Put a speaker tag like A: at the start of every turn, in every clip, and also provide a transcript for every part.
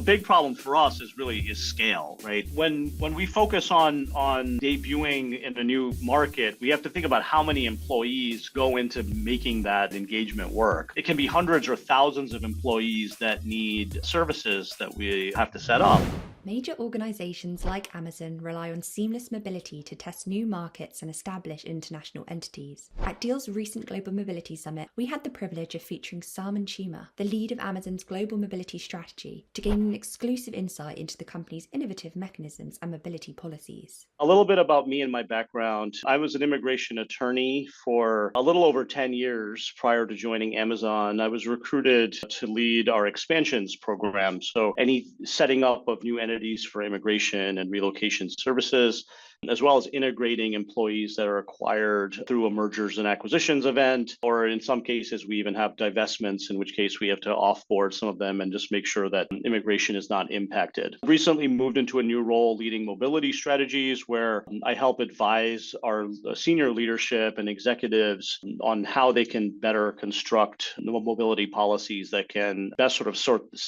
A: big problem for us is scale, right? When we focus on debuting in a new market, we have to think about how many employees go into making that engagement work. It can be hundreds or thousands of employees that need services that we have to set up.
B: Major organizations like Amazon rely on seamless mobility to test new markets and establish international entities. At Deel's recent Global Mobility Summit, we had the privilege of featuring Salman Chima, the lead of Amazon's global mobility strategy, to gain an exclusive insight into the company's innovative mechanisms and mobility policies.
A: A little bit about me and my background. I was an immigration attorney for a little over 10 years prior to joining Amazon. I was recruited to lead our expansions program. So any setting up of new entities for immigration and relocation services, as well as integrating employees that are acquired through a mergers and acquisitions event, or in some cases, we even have divestments, in which case we have to offboard some of them and just make sure that immigration is not impacted. Recently moved into a new role leading mobility strategies, where I help advise our senior leadership and executives on how they can better construct the mobility policies that can best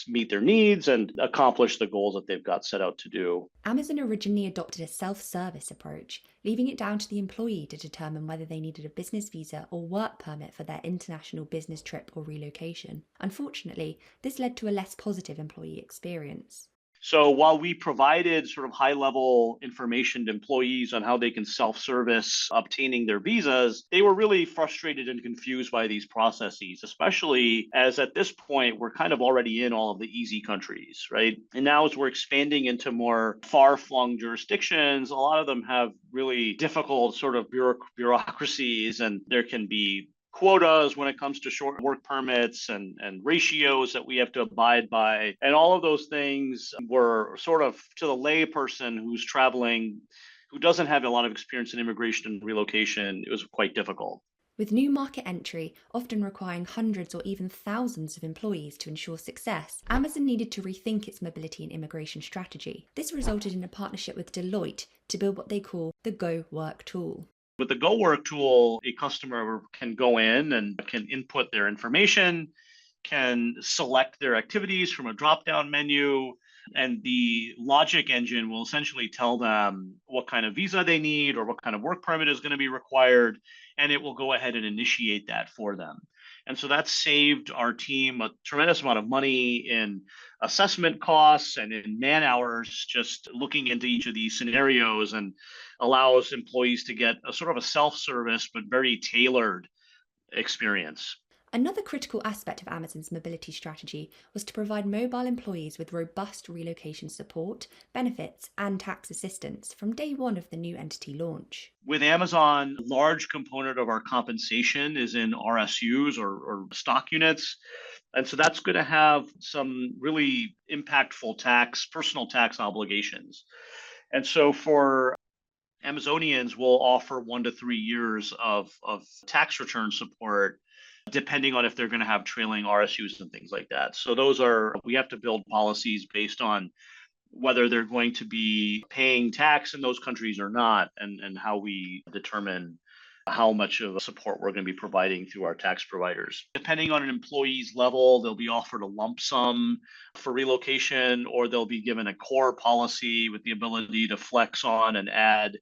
A: meet their needs and accomplish the goals that they've got set out to do.
B: Amazon originally adopted a self-service approach, leaving it down to the employee to determine whether they needed a business visa or work permit for their international business trip or relocation. Unfortunately, this led to a less positive employee experience.
A: So while we provided sort of high-level information to employees on how they can self-service obtaining their visas, they were really frustrated and confused by these processes, especially as at this point, we're kind of already in all of the easy countries, right? And now as we're expanding into more far-flung jurisdictions, a lot of them have really difficult sort of bureaucracies, and there can be quotas when it comes to short work permits and ratios that we have to abide by. And all of those things were sort of, to the lay person who's traveling, who doesn't have a lot of experience in immigration and relocation, it was quite difficult.
B: With new market entry often requiring hundreds or even thousands of employees to ensure success, Amazon needed to rethink its mobility and immigration strategy. This resulted in a partnership with Deloitte to build what they call the Go Work tool.
A: With the Go Work tool, a customer can go in and can input their information, can select their activities from a drop-down menu, and the logic engine will essentially tell them what kind of visa they need or what kind of work permit is going to be required, and it will go ahead and initiate that for them. And so that saved our team a tremendous amount of money in assessment costs and in man hours, just looking into each of these scenarios, and allows employees to get a sort of a self-service but very tailored experience.
B: Another critical aspect of Amazon's mobility strategy was to provide mobile employees with robust relocation support, benefits, and tax assistance from day one of the new entity launch.
A: With Amazon, a large component of our compensation is in RSUs or stock units. And so that's going to have some really impactful personal tax obligations. And so for Amazonians, we'll offer 1 to 3 years of tax return support, depending on if they're going to have trailing RSUs and things like that. So we have to build policies based on whether they're going to be paying tax in those countries or not, and how we determine how much of a support we're going to be providing through our tax providers. Depending on an employee's level, they'll be offered a lump sum for relocation, or they'll be given a core policy with the ability to flex on and add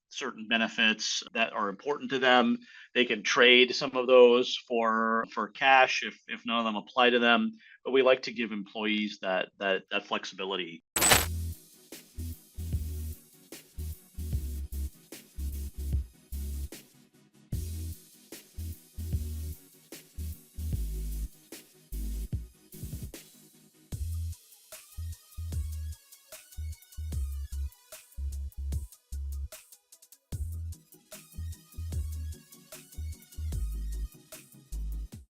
A: certain benefits that are important to them. They can trade some of those for cash if none of them apply to them. But we like to give employees that flexibility.